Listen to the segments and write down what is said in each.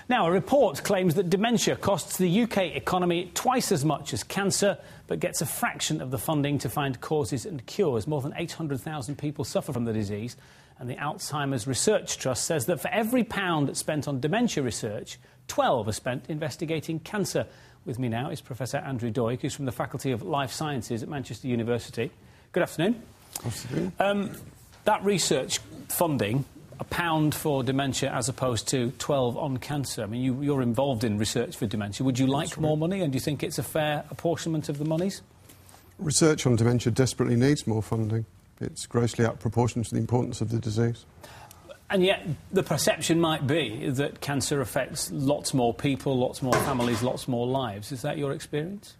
Now, a report claims that dementia costs the UK economy twice as much as cancer, but gets a fraction of the funding to find causes and cures. More than 800,000 people suffer from the disease, and the Alzheimer's Research Trust says that for every £1 spent on dementia research, 12 are spent investigating cancer. With me now is Professor Andrew Doig, who's from the Faculty of Life Sciences at Manchester University. Good afternoon. Afternoon. That research funding, £1 for dementia as opposed to 12 on cancer. I mean, you're involved in research for dementia. Would you like more money, and do you think it's a fair apportionment of the monies? Research on dementia desperately needs more funding. It's grossly out of proportion to the importance of the disease. And yet the perception might be that cancer affects lots more people, lots more families, lots more lives. Is that your experience?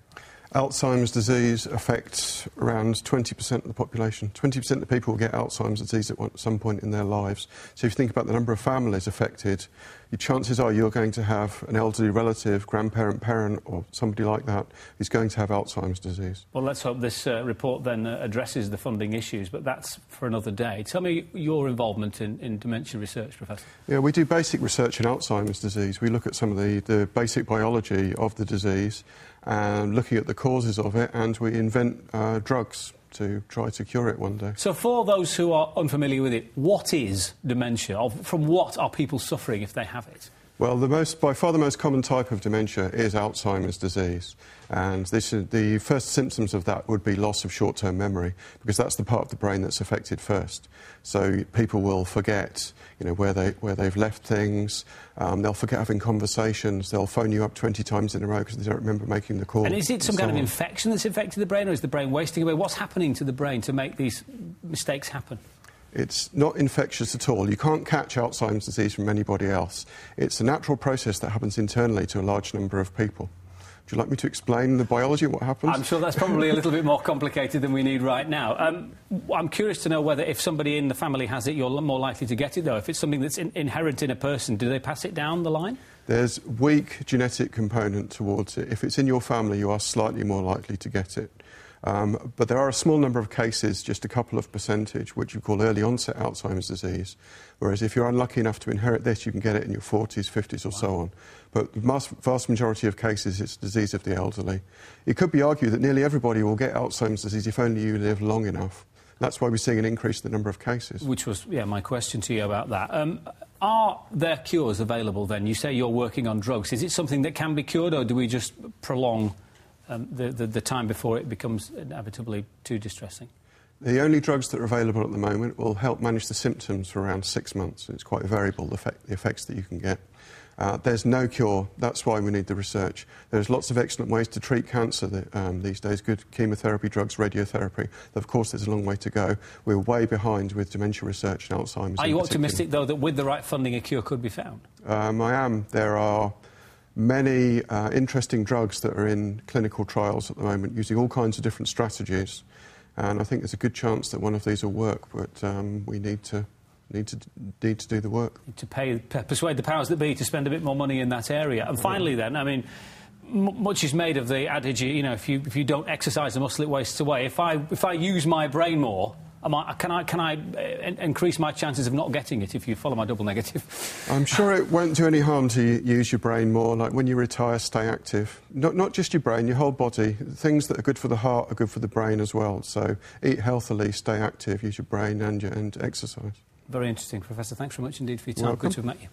Alzheimer's disease affects around 20% of the population. 20% of the people will get Alzheimer's disease at some point in their lives. So if you think about the number of families affected, your chances are you're going to have an elderly relative, grandparent, parent, or somebody like that who's going to have Alzheimer's disease. Well, let's hope this report then addresses the funding issues, but that's for another day. Tell me your involvement in dementia research, Professor. Yeah, we do basic research in Alzheimer's disease. We look at some of the basic biology of the disease and looking at the causes of it, and we invent drugs to try to cure it one day. So for those who are unfamiliar with it, what is dementia? Or from what are people suffering if they have it? Well, by far the most common type of dementia is Alzheimer's disease. And the first symptoms of that would be loss of short-term memory, because that's the part of the brain that's affected first. So people will forget, where they've left things. They'll forget having conversations. They'll phone you up 20 times in a row because they don't remember making the call. And is it some kind of infection that's affected the brain, or is the brain wasting away? What's happening to the brain to make these mistakes happen? It's not infectious at all. You can't catch Alzheimer's disease from anybody else. It's a natural process that happens internally to a large number of people. Would you like me to explain the biology of what happens? I'm sure that's probably a little bit more complicated than we need right now. I'm curious to know whether if somebody in the family has it, you're more likely to get it, though. If it's something that's inherent in a person, do they pass it down the line? There's a weak genetic component towards it. If it's in your family, you are slightly more likely to get it. But there are a small number of cases, just a couple of percentage, which you call early onset Alzheimer's disease, whereas if you're unlucky enough to inherit this, you can get it in your 40s, 50s or so on. But the vast majority of cases, it's disease of the elderly. It could be argued that nearly everybody will get Alzheimer's disease if only you live long enough. That's why we're seeing an increase in the number of cases. Which was, my question to you about that. Are there cures available then? You say you're working on drugs. Is it something that can be cured, or do we just prolong the time before it becomes inevitably too distressing? The only drugs that are available at the moment will help manage the symptoms for around 6 months. It's quite variable, the effects that you can get. There's no cure. That's why we need the research. There's lots of excellent ways to treat cancer these days, good chemotherapy drugs, radiotherapy. Of course, there's a long way to go. We're way behind with dementia research and Alzheimer's. Are you optimistic, though, that with the right funding a cure could be found? I am. There are many interesting drugs that are in clinical trials at the moment using all kinds of different strategies, and I think there's a good chance that one of these will work, but we need to do the work. To persuade the powers that be to spend a bit more money in that area. And finally then, I mean, much is made of the adage, if you don't exercise the muscle, it wastes away. If I use my brain more, can I increase my chances of not getting it, if you follow my double negative? I'm sure it won't do any harm to use your brain more. Like when you retire, stay active. Not just your brain, your whole body. Things that are good for the heart are good for the brain as well. So eat healthily, stay active, use your brain and exercise. Very interesting, Professor. Thanks very much indeed for your time. Welcome. Good to have met you.